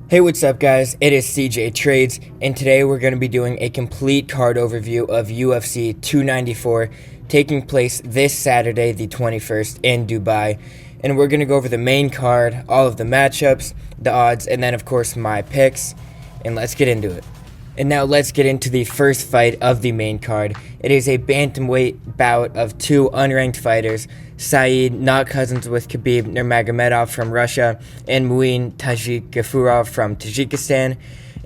Hey, what's up guys? It is CJ Trades, and today we're going to be doing a complete card overview of UFC 294 taking place this Saturday, the 21st in Dubai. And we're going to go over the main card, all of the matchups, the odds, and then of course my picks. And let's get into it. And now let's get into the first fight of the main card. It is a bantamweight bout of two unranked fighters, Saeed, not cousins with Khabib Nurmagomedov from Russia, and Muin Tajik Gafurov from Tajikistan.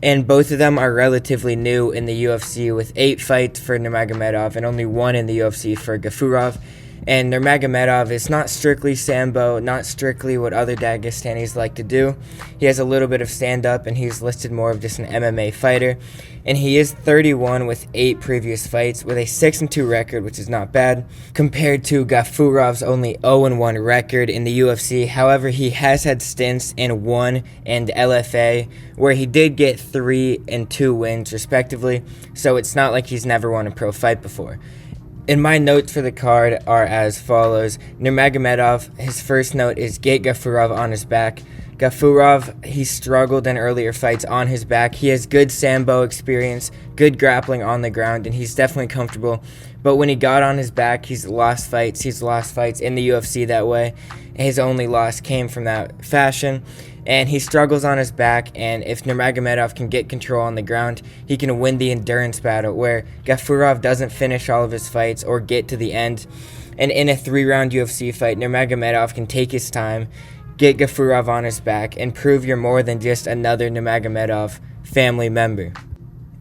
And both of them are relatively new in the UFC, with 8 fights for Nurmagomedov and only 1 in the UFC for Gafurov. And Nurmagomedov is not strictly Sambo, not strictly what other Dagestanis like to do. He has a little bit of stand-up, and he's listed more of just an MMA fighter. And he is 31 with 8 previous fights, with a 6-2 record, which is not bad, compared to Gafurov's only 0-1 record in the UFC. However, he has had stints in 1 and LFA, where he did get 3 and 2 wins, respectively, so it's not like he's never won a pro fight before. And my notes for the card are as follows. Nurmagomedov, his first note is get Gafurov on his back. Gafurov, he struggled in earlier fights on his back. He has good Sambo experience, good grappling on the ground, and he's definitely comfortable. But when he got on his back, he's lost fights. He's lost fights in the UFC that way. His only loss came from that fashion. And he struggles on his back, and if Nurmagomedov can get control on the ground, he can win the endurance battle, where Gafurov doesn't finish all of his fights or get to the end. And in a 3-round UFC fight, Nurmagomedov can take his time, get Gafurov on his back, and prove you're more than just another Nurmagomedov family member.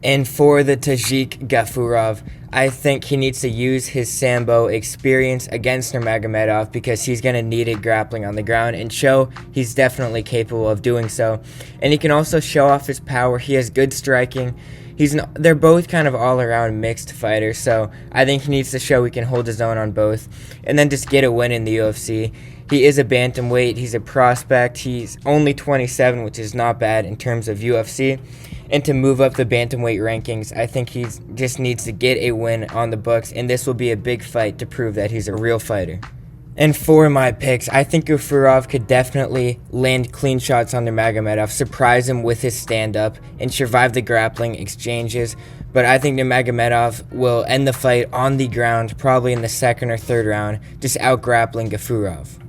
And for the Tajik Gafurov, I think he needs to use his Sambo experience against Nurmagomedov, because he's going to need it grappling on the ground and show he's definitely capable of doing so. And he can also show off his power. He has good striking. They're both kind of all-around mixed fighters, so I think he needs to show he can hold his own on both and then just get a win in the UFC. He is a bantamweight. He's a prospect. He's only 27, which is not bad in terms of UFC. And to move up the bantamweight rankings, I think he just needs to get a win on the books, and this will be a big fight to prove that he's a real fighter. And for my picks, I think Gafurov could definitely land clean shots on Nurmagomedov, surprise him with his stand-up, and survive the grappling exchanges. But I think Nurmagomedov will end the fight on the ground, probably in the 2nd or 3rd round, just out-grappling Gafurov.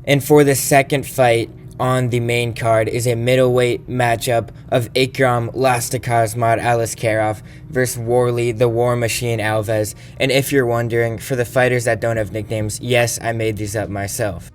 And for the second fight on the main card is a middleweight matchup of Ikram Lastikazmat Aliskerov versus Warley the War Machine Alves. And if you're wondering, for the fighters that don't have nicknames, yes, I made these up myself.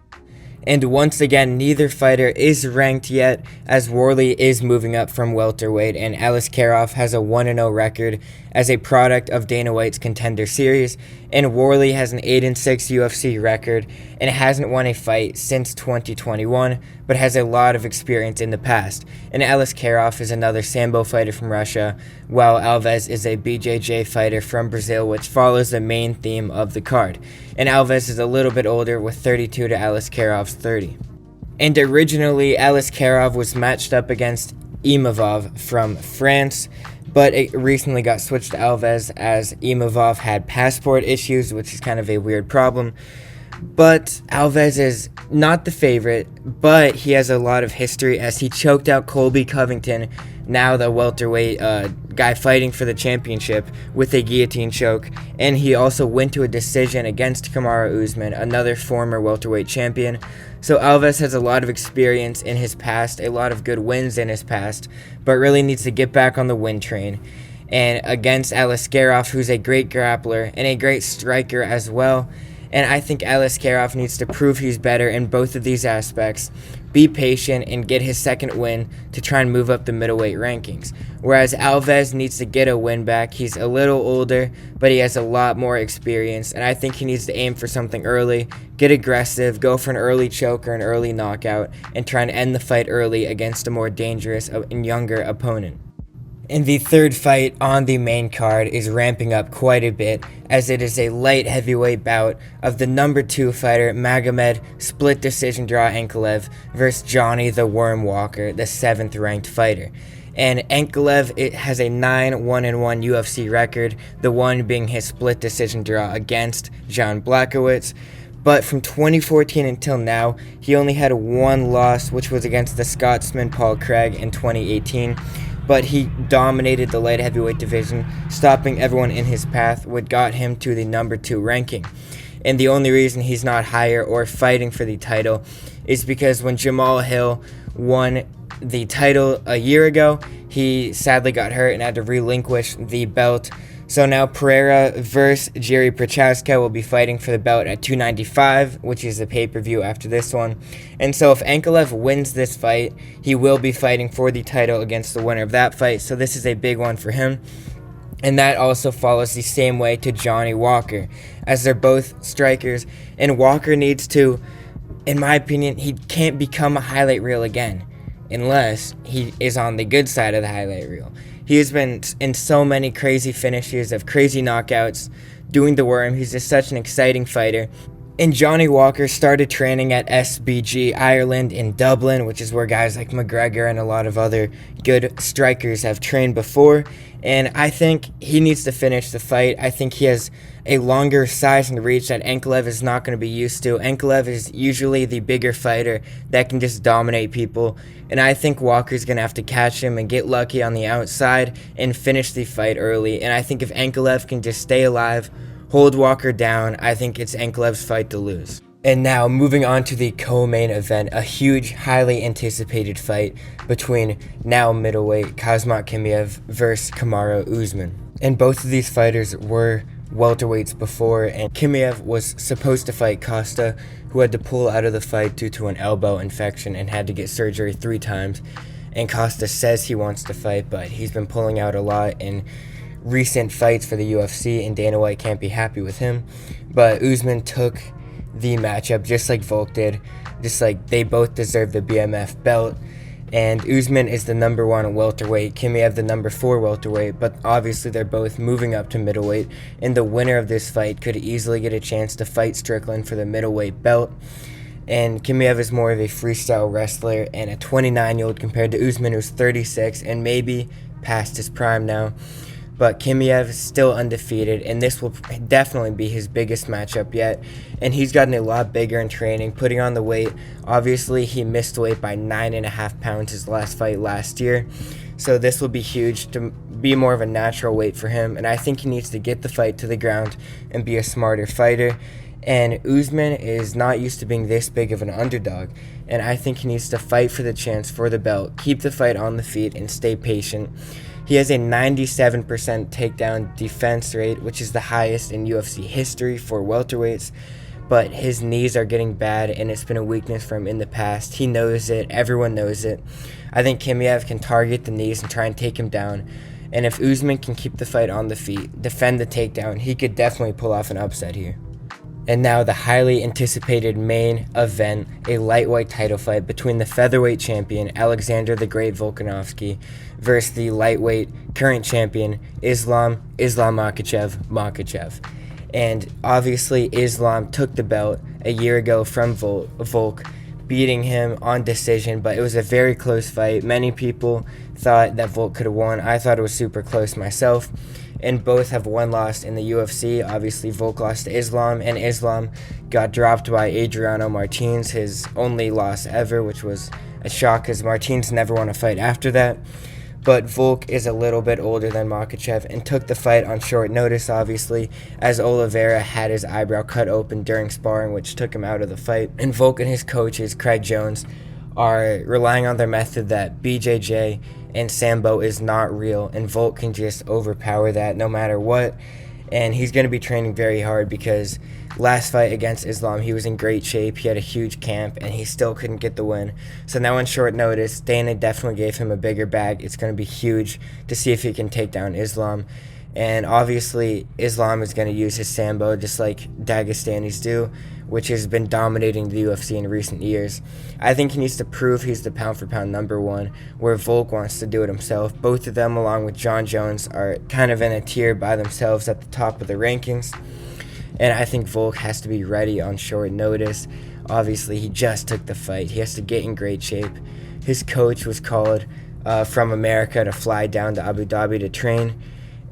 And once again, neither fighter is ranked yet, as Warley is moving up from welterweight, and Aliskerov has a 1-0 record as a product of Dana White's Contender Series, and Warley has an 8-6 UFC record and hasn't won a fight since 2021, but has a lot of experience in the past. And Aliskerov is another Sambo fighter from Russia, while Alves is a BJJ fighter from Brazil, which follows the main theme of the card. And Alves is a little bit older, with 32 to Aliskerov's 30. And originally, Aliskerov was matched up against Chimaev from France, but it recently got switched to Alves as Chimaev had passport issues, which is kind of a weird problem. But Alves is not the favorite, but he has a lot of history, as he choked out Colby Covington, now the welterweight guy fighting for the championship, with a guillotine choke. And he also went to a decision against Kamaru Usman, another former welterweight champion. So Alves has a lot of experience in his past, a lot of good wins in his past, but really needs to get back on the win train. And against Aliskerov, who's a great grappler and a great striker as well. And I think Aliskerov needs to prove he's better in both of these aspects, be patient, and get his second win to try and move up the middleweight rankings. Whereas Alves needs to get a win back. He's a little older, but he has a lot more experience, and I think he needs to aim for something early, get aggressive, go for an early choke or an early knockout, and try and end the fight early against a more dangerous and younger opponent. And the third fight on the main card is ramping up quite a bit, as it is a light heavyweight bout of the number 2 fighter Magomed split decision draw Ankalaev versus Johnny the Worm Walker, the 7th ranked fighter. And Ankalaev has a 9-1-1 UFC record, the one being his split decision draw against Jan Blachowicz. But from 2014 until now, he only had one loss, which was against the Scotsman Paul Craig in 2018. But he dominated the light heavyweight division, stopping everyone in his path, what got him to the number 2 ranking. And the only reason he's not higher or fighting for the title is because when Jamal Hill won the title a year ago, he sadly got hurt and had to relinquish the belt. So now Pereira versus Jiří Procházka will be fighting for the belt at 295, which is the pay-per-view after this one. And so if Ankalaev wins this fight, he will be fighting for the title against the winner of that fight. So this is a big one for him. And that also follows the same way to Johnny Walker, as they're both strikers. And Walker needs to, in my opinion, he can't become a highlight reel again unless he is on the good side of the highlight reel. He has been in so many crazy finishes of crazy knockouts, doing the worm. He's just such an exciting fighter. And Johnny Walker started training at SBG Ireland in Dublin, which is where guys like McGregor and a lot of other good strikers have trained before. And I think he needs to finish the fight. I think he has a longer size and reach that Ankalaev is not going to be used to. Ankalaev is usually the bigger fighter that can just dominate people. And I think Walker's going to have to catch him and get lucky on the outside and finish the fight early. And I think if Ankalaev can just stay alive, hold Walker down, I think it's Ankalaev's fight to lose. And now, moving on to the co-main event, a huge, highly anticipated fight between now middleweight Khamzat Chimaev versus Kamaru Usman. And both of these fighters were welterweights before, and Chimaev was supposed to fight Costa, who had to pull out of the fight due to an elbow infection and had to get surgery 3 times. And Costa says he wants to fight, but he's been pulling out a lot in recent fights for the UFC, and Dana White can't be happy with him. But Usman took the matchup just like Volk did, just like they both deserve the BMF belt. And Usman is the number 1 welterweight, Chimaev the number 4 welterweight, but obviously they're both moving up to middleweight, and the winner of this fight could easily get a chance to fight Strickland for the middleweight belt. And Chimaev is more of a freestyle wrestler and a 29-year-old compared to Usman, who's 36 and maybe past his prime now. But Chimaev is still undefeated, and this will definitely be his biggest matchup yet. And he's gotten a lot bigger in training, putting on the weight. Obviously, he missed weight by 9.5 pounds his last fight last year. So this will be huge to be more of a natural weight for him. And I think he needs to get the fight to the ground and be a smarter fighter. And Usman is not used to being this big of an underdog. And I think he needs to fight for the chance for the belt, keep the fight on the feet, and stay patient. He has a 97% takedown defense rate, which is the highest in UFC history for welterweights. But his knees are getting bad, and it's been a weakness for him in the past. He knows it. Everyone knows it. I think Chimaev can target the knees and try and take him down. And if Usman can keep the fight on the feet, defend the takedown, he could definitely pull off an upset here. And now the highly anticipated main event, a lightweight title fight between the featherweight champion Alexander the Great Volkanovski versus the lightweight current champion Islam Makhachev. And obviously Islam took the belt a year ago from Volk, beating him on decision, but it was a very close fight. Many people thought that Volk could have won. I thought it was super close myself. And both have one loss in the UFC. Obviously, Volk lost to Islam, and Islam got dropped by Adriano Martins, his only loss ever, which was a shock because Martins never won a fight after that. But Volk is a little bit older than Makhachev and took the fight on short notice, obviously, as Oliveira had his eyebrow cut open during sparring, which took him out of the fight. And Volk and his coaches, Craig Jones, are relying on their method that BJJ and Sambo is not real, and Volk can just overpower that no matter what. And he's going to be training very hard because last fight against Islam, he was in great shape. He had a huge camp, and he still couldn't get the win. So now on short notice, Dana definitely gave him a bigger bag. It's going to be huge to see if he can take down Islam. And obviously, Islam is going to use his Sambo just like Dagestanis do, which has been dominating the UFC in recent years. I think he needs to prove he's the pound-for-pound number 1, where Volk wants to do it himself. Both of them, along with John Jones, are kind of in a tier by themselves at the top of the rankings. And I think Volk has to be ready on short notice. Obviously, he just took the fight. He has to get in great shape. His coach was called from America to fly down to Abu Dhabi to train.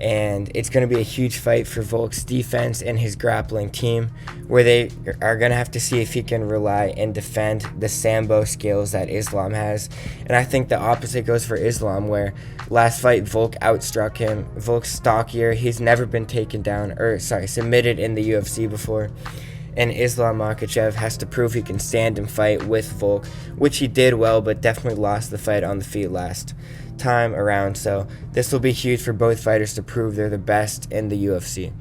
and it's going to be a huge fight for Volk's defense and his grappling team, where they are going to have to see if he can rely and defend the sambo skills that Islam has. And I think the opposite goes for Islam, where last fight Volk outstruck him. Volk's stockier. He's never been submitted in the UFC before. And Islam Makhachev has to prove he can stand and fight with Volk, which he did well, but definitely lost the fight on the feet last time around. So this will be huge for both fighters to prove they're the best in the UFC.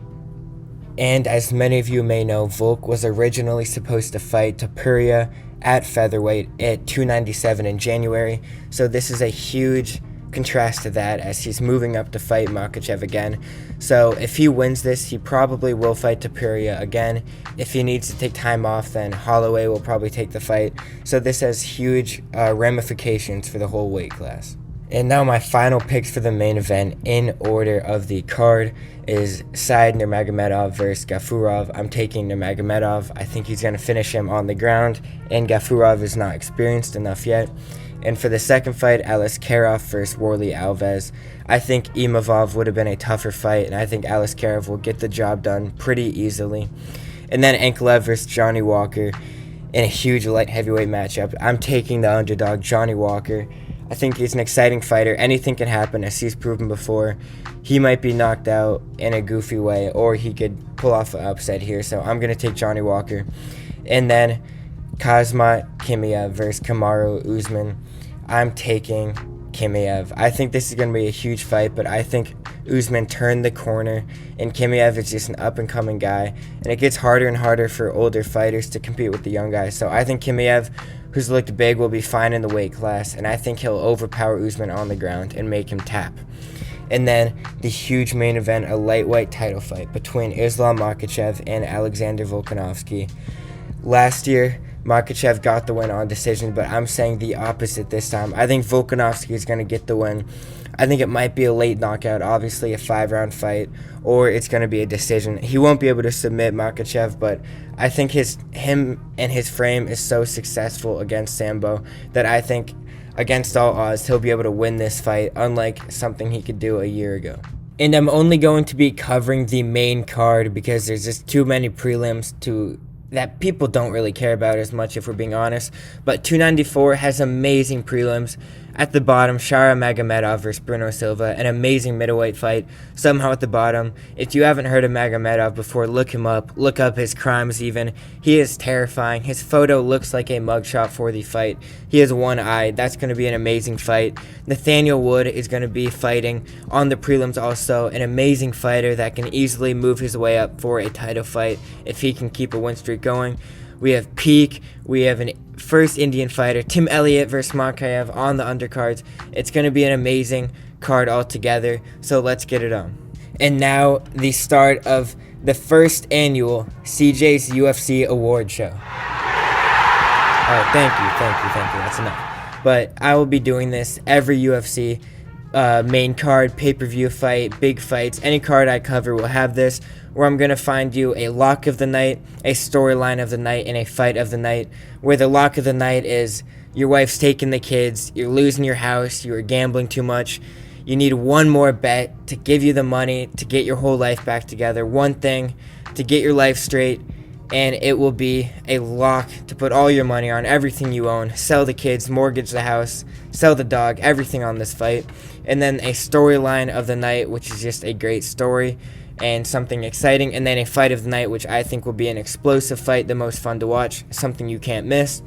And as many of you may know, Volk was originally supposed to fight Topuria at featherweight at 297 in January. So this is a huge contrast to that, as he's moving up to fight Makhachev again. So if he wins this, he probably will fight Topuria again. If he needs to take time off, then Holloway will probably take the fight. So this has huge ramifications for the whole weight class. And now my final picks for the main event in order of the card is Said Nurmagomedov versus Gafurov. I'm taking Nurmagomedov. I think he's going to finish him on the ground, and Gafurov is not experienced enough yet. And for the second fight, Aliskerov versus Alves. I think Chimaev would have been a tougher fight, and I think Aliskerov will get the job done pretty easily. And then Ankalaev versus Johnny Walker in a huge light heavyweight matchup. I'm taking the underdog, Johnny Walker. I think he's an exciting fighter. Anything can happen, as he's proven before. He might be knocked out in a goofy way, or he could pull off an upset here. So I'm going to take Johnny Walker. And then Chimaev versus Kamaru Usman. I'm taking Chimaev. I think this is going to be a huge fight, but I think Usman turned the corner, and Chimaev is just an up-and-coming guy. And it gets harder and harder for older fighters to compete with the young guys. So I think Chimaev, who's looked big, will be fine in the weight class, and I think he'll overpower Usman on the ground and make him tap. And then the huge main event, a lightweight title fight between Islam Makhachev and Alexander Volkanovski. Last year, Makhachev got the win on decision, but I'm saying the opposite this time. I think Volkanovski is going to get the win. I think it might be a late knockout, obviously a 5-round fight, or it's going to be a decision. He won't be able to submit Makhachev, but I think him and his frame is so successful against Sambo that I think against all odds he'll be able to win this fight, unlike something he could do a year ago. And I'm only going to be covering the main card because there's just too many prelims that people don't really care about as much, if we're being honest. But 294 has amazing prelims. At the bottom, Shara Magomedov versus Bruno Silva, an amazing middleweight fight. Somehow at the bottom, if you haven't heard of Magomedov before, look him up. Look up his crimes even. He is terrifying. His photo looks like a mugshot for the fight. He has one eye. That's going to be an amazing fight. Nathaniel Wood is going to be fighting on the prelims also. An amazing fighter that can easily move his way up for a title fight if he can keep a win streak going. We have Peak. We have an first Indian fighter, Tim Elliott versus Makhachev on the undercards. It's going to be an amazing card altogether, so let's get it on. And now the start of the first annual CJ's UFC award show. Thank you. That's enough. But I will be doing this every UFC main card, pay-per-view fight, big fights. Any card I cover will have this, where I'm going to find you a lock of the night, a storyline of the night, and a fight of the night, where the lock of the night is your wife's taking the kids, you're losing your house, you are gambling too much, you need one more bet to give you the money to get your whole life back together, one thing to get your life straight, and it will be a lock to put all your money on, everything you own, sell the kids, mortgage the house, sell the dog, everything on this fight. And then a storyline of the night, which is just a great story and something exciting. And then a fight of the night, which I think will be an explosive fight, the most fun to watch, something you can't miss.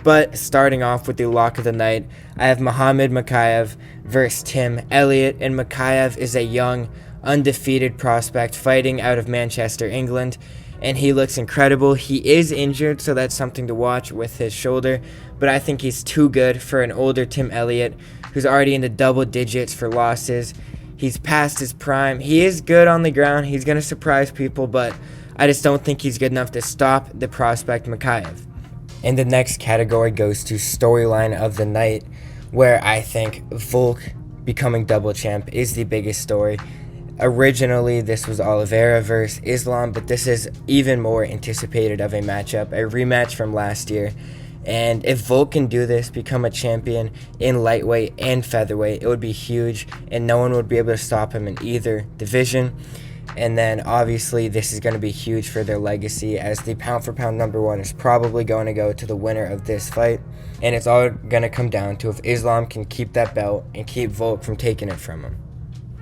But starting off with the lock of the night, I have Makhachev versus Tim Elliott. And Makhachev is a young, undefeated prospect fighting out of Manchester, England. And he looks incredible. He is injured, so that's something to watch with his shoulder. But I think he's too good for an older Tim Elliott, who's already in the double digits for losses. He's past his prime. He is good on the ground. He's going to surprise people, but I just don't think he's good enough to stop the prospect Makhachev. And the next category goes to storyline of the night, where I think Volk becoming double champ is the biggest story. Originally, this was Oliveira versus Islam, but this is even more anticipated of a matchup, a rematch from last year. And if Volk can do this, become a champion in lightweight and featherweight, it would be huge, and no one would be able to stop him in either division. And then obviously this is going to be huge for their legacy, as the pound for pound number one is probably going to go to the winner of this fight. And it's all going to come down to if Islam can keep that belt and keep Volk from taking it from him.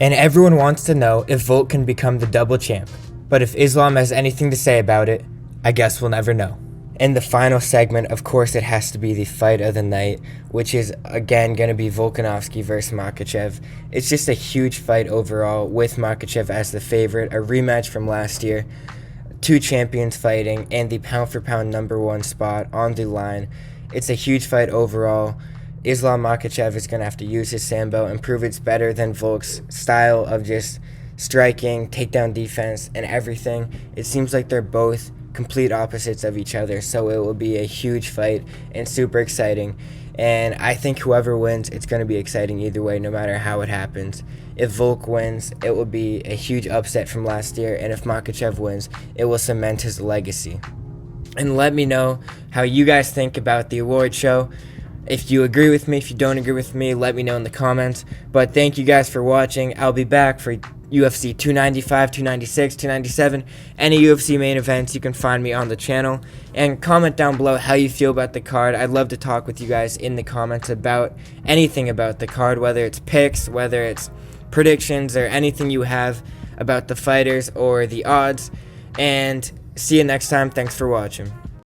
And everyone wants to know if Volk can become the double champ. But if Islam has anything to say about it, I guess we'll never know. In the final segment, of course, it has to be the fight of the night, which is again going to be Volkanovski versus Makhachev. It's just a huge fight overall, with Makhachev as the favorite, a rematch from last year, two champions fighting, and the pound for pound number one spot on the line. It's a huge fight overall. Islam Makhachev is going to have to use his sambo and prove it's better than Volk's style of just striking, takedown defense, and everything. It seems like they're both complete opposites of each other, so it will be a huge fight and super exciting. And I think whoever wins, it's going to be exciting either way, no matter how it happens. If Volk wins, it will be a huge upset from last year, and if Makhachev wins, it will cement his legacy. And let me know how you guys think about the award show. If you agree with me, if you don't agree with me, let me know in the comments. But thank you guys for watching. I'll be back for UFC 295, 296, 297, any UFC main events. You can find me on the channel. And comment down below how you feel about the card. I'd love to talk with you guys in the comments about anything about the card, whether it's picks, whether it's predictions, or anything you have about the fighters or the odds. And see you next time. Thanks for watching.